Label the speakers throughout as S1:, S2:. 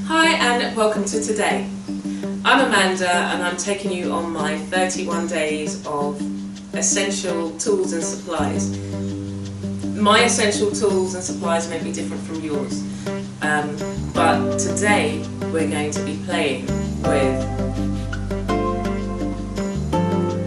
S1: Hi and welcome to today. I'm Amanda and I'm taking you on my 31 days of essential tools and supplies. My essential tools and supplies may be different from yours, but today we're going to be playing with.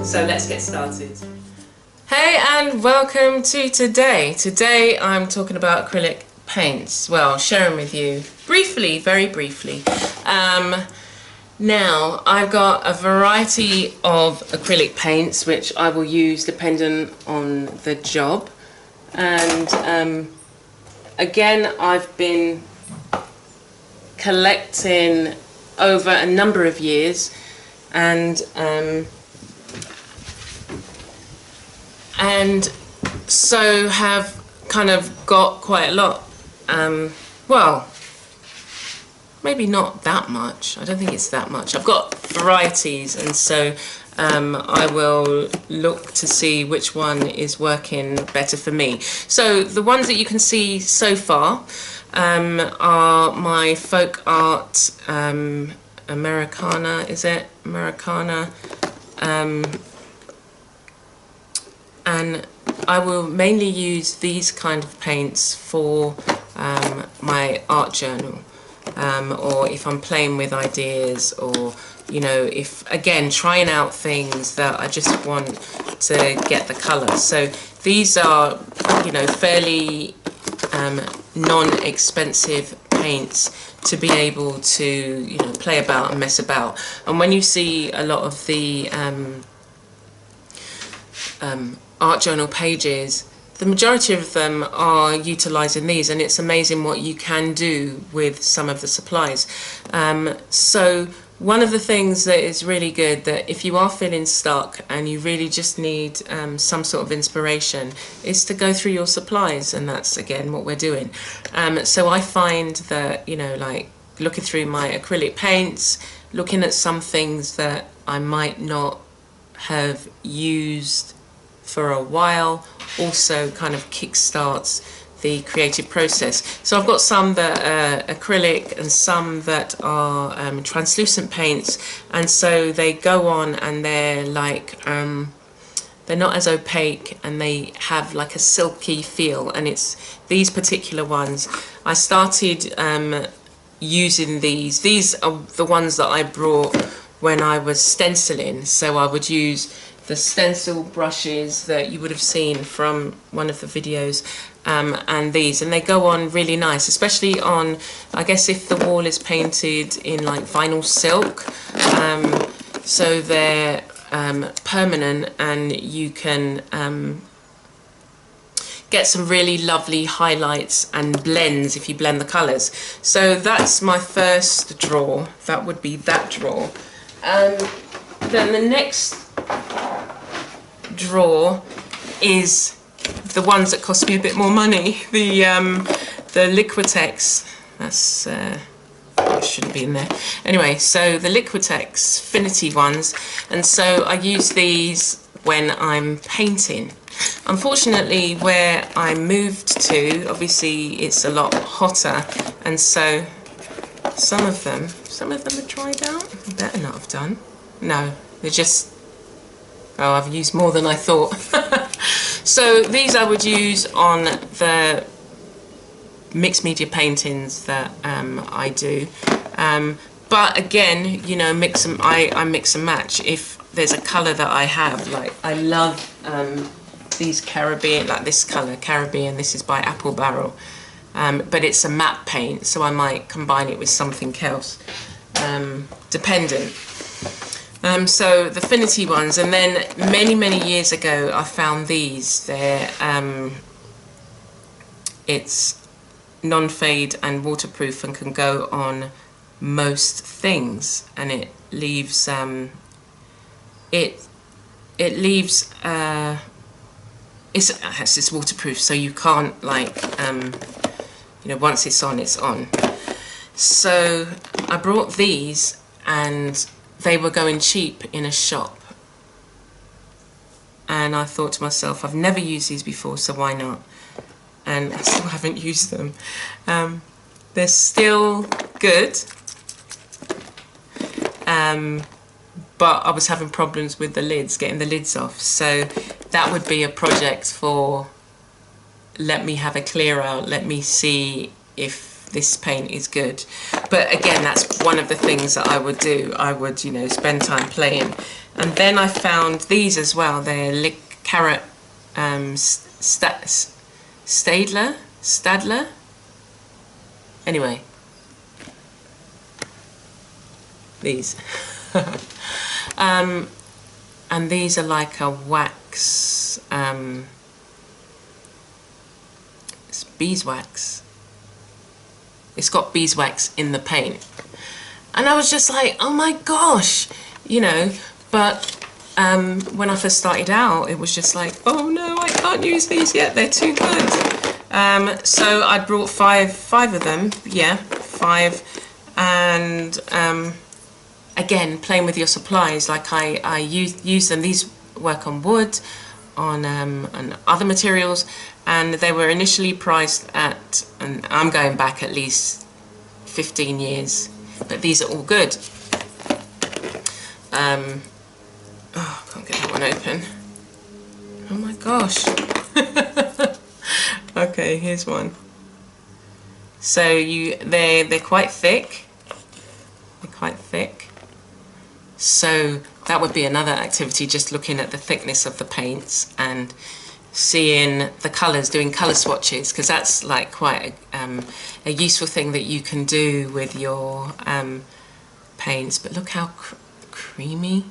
S1: So let's get started. Hey and welcome to today. Today I'm talking about acrylic paints. Well, sharing with you briefly, very briefly. Now I've got a variety of acrylic paints which I will use depending on the job, and again I've been collecting over a number of years, and so have kind of got quite a lot. Well, maybe not that much. I don't think it's that much. I've got varieties, and so I will look to see which one is working better for me. So the ones that you can see so far are my folk art Americana, is it? Americana. And I will mainly use these kind of paints for my art journal, or if I'm playing with ideas, or you know, if again trying out things that I just want to get the colour. So these are, you know, fairly non-expensive paints to be able to, you know, play about and mess about. And when you see a lot of the art journal pages, the majority of them are utilising these, and it's amazing what you can do with some of the supplies. So one of the things that is really good, that if you are feeling stuck and you really just need some sort of inspiration, is to go through your supplies, and that's again what we're doing. So I find that, you know, like looking through my acrylic paints, looking at some things that I might not have used for a while, also kind of kickstarts the creative process. So I've got some that are acrylic and some that are translucent paints, and so they go on and they're like they're not as opaque and they have like a silky feel. And it's these particular ones I started using. These are the ones that I brought when I was stenciling. So I would use the stencil brushes that you would have seen from one of the videos, and these, and they go on really nice, especially on, I guess, if the wall is painted in like vinyl silk, so they're permanent, and you can get some really lovely highlights and blends if you blend the colours. So that's my first drawer. That would be that drawer. Then the next drawer is the ones that cost me a bit more money. The Liquitex. That's it shouldn't be in there. Anyway, so the Liquitex Finity ones, and so I use these when I'm painting. Unfortunately, where I moved to, obviously it's a lot hotter, and so some of them are dried out. Better not have done. No, they're just, oh, I've used more than I thought. So these I would use on the mixed media paintings that I do. But again, you know, I mix and match. If there's a colour that I have, like I love these Caribbean, like this colour, Caribbean, this is by Apple Barrel. But it's a matte paint, so I might combine it with something else, dependent. So the Finity ones, and then many years ago I found these. They're it's non-fade and waterproof and can go on most things, and it leaves it's waterproof, so you can't, like, you know, once it's on, it's on. So I brought these, and they were going cheap in a shop, and I thought to myself, I've never used these before, so why not? and I still haven't used them. They're still good, but I was having problems with the lids, getting the lids off. So that would be a project for, let me have a clear out, let me see if this paint is good. But again, that's one of the things that I would do. I would, you know, spend time playing. And then I found these as well. They're Carrot Stadler. Anyway, these. And these are like a wax, it's beeswax. It's got beeswax in the paint. And I was just like, oh my gosh, you know, but when I first started out, it was just like, oh no, I can't use these yet, they're too good. So I brought five of them, yeah, 5, and again, playing with your supplies, like I use them. These work on wood, on other materials, and they were initially priced at, and I'm going back at least 15 years, but these are all good. Oh, I can't get that one open. Oh my gosh. Okay, here's one. So they're quite thick. They're quite thick. So that would be another activity, just looking at the thickness of the paints and seeing the colours, doing colour swatches, because that's like quite a useful thing that you can do with your paints. But look how creamy.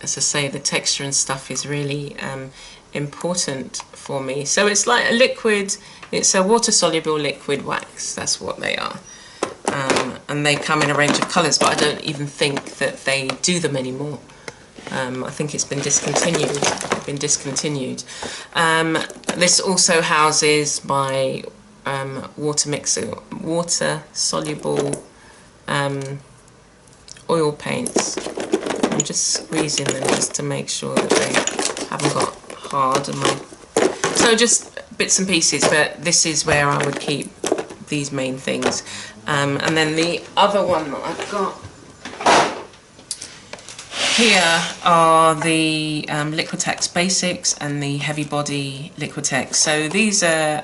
S1: As I say, the texture and stuff is really important for me. So it's like a liquid, it's a water-soluble liquid wax, that's what they are. And they come in a range of colours, but I don't even think that they do them anymore. I think it's been discontinued. This also houses my water mixer, water-soluble oil paints. I'm just squeezing them just to make sure that they haven't got hard. So just bits and pieces, but this is where I would keep these main things. And then the other one that I've got here are the Liquitex Basics and the Heavy Body Liquitex. So these are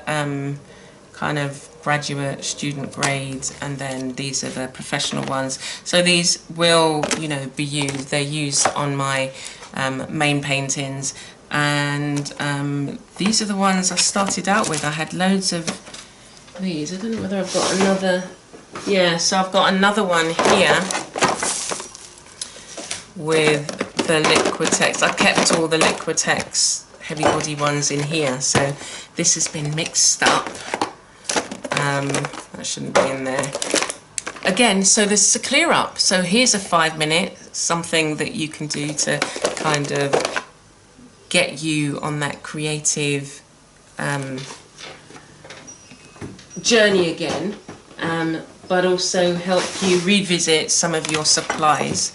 S1: kind of graduate student grades, and then these are the professional ones. So these will, you know, be used. They're used on my main paintings, and these are the ones I started out with. I had loads of these. I don't know whether I've got another. Yeah, so I've got another one here with the Liquitex. I kept all the Liquitex heavy body ones in here, so this has been mixed up. That shouldn't be in there. Again, so this is a clear up. So here's a 5-minute, something that you can do to kind of get you on that creative journey again, but also help you revisit some of your supplies.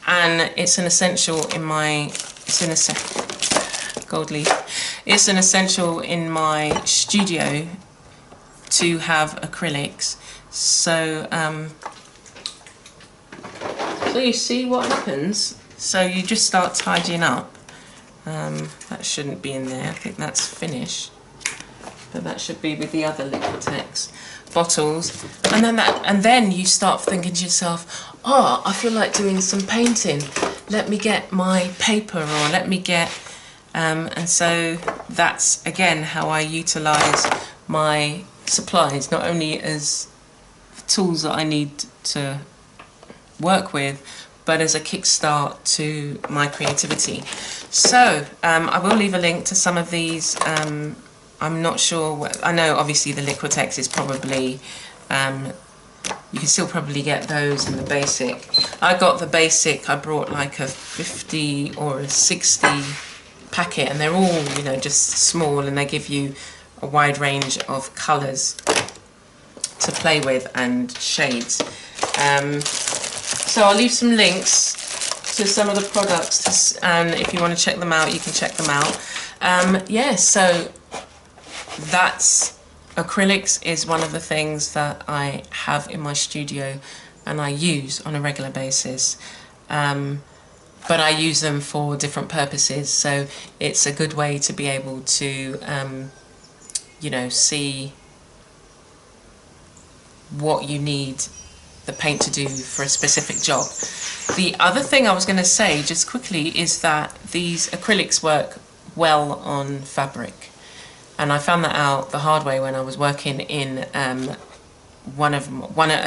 S1: And it's an essential in my, gold leaf. It's an essential in my studio to have acrylics. So, so you see what happens. So you just start tidying up. That shouldn't be in there. I think that's finished. But that should be with the other Liquitex bottles. And then you start thinking to yourself, oh, I feel like doing some painting. Let me get my paper, or let me get... and so that's, again, how I utilise my supplies, not only as tools that I need to work with, but as a kickstart to my creativity. So I will leave a link to some of these. I'm not sure, I know obviously the Liquitex is probably, you can still probably get those in the basic. I got the basic, I brought like a 50 or a 60 packet, and they're all, you know, just small, and they give you a wide range of colours to play with and shades. So I'll leave some links to some of the products, and if you want to check them out, you can check them out. Yeah, so acrylics is one of the things that I have in my studio and I use on a regular basis. But I use them for different purposes, so it's a good way to be able to, you know, see what you need the paint to do for a specific job. The other thing I was going to say just quickly is that these acrylics work well on fabric, and I found that out the hard way when I was working in a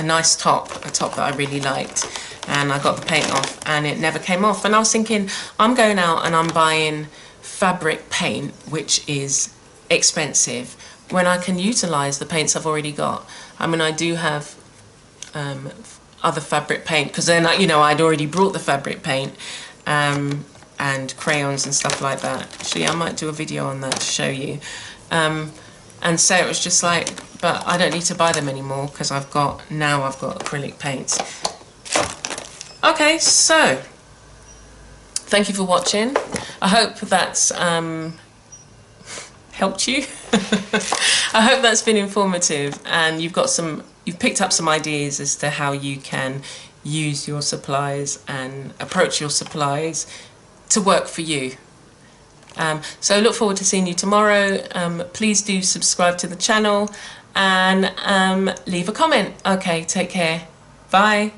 S1: nice top, a top that I really liked, and I got the paint off and it never came off, and I was thinking, I'm going out and I'm buying fabric paint, which is expensive, when I can utilize the paints I've already got. I mean, I do have other fabric paint, because then, you know, I'd already brought the fabric paint and crayons and stuff like that. Actually, I might do a video on that to show you. And so it was just like, but I don't need to buy them anymore because now I've got acrylic paints. Okay, so thank you for watching. I hope that's helped you. I hope that's been informative, and you've picked up some ideas as to how you can use your supplies and approach your supplies to work for you. So look forward to seeing you tomorrow. Please do subscribe to the channel and leave a comment. Okay, take care. Bye.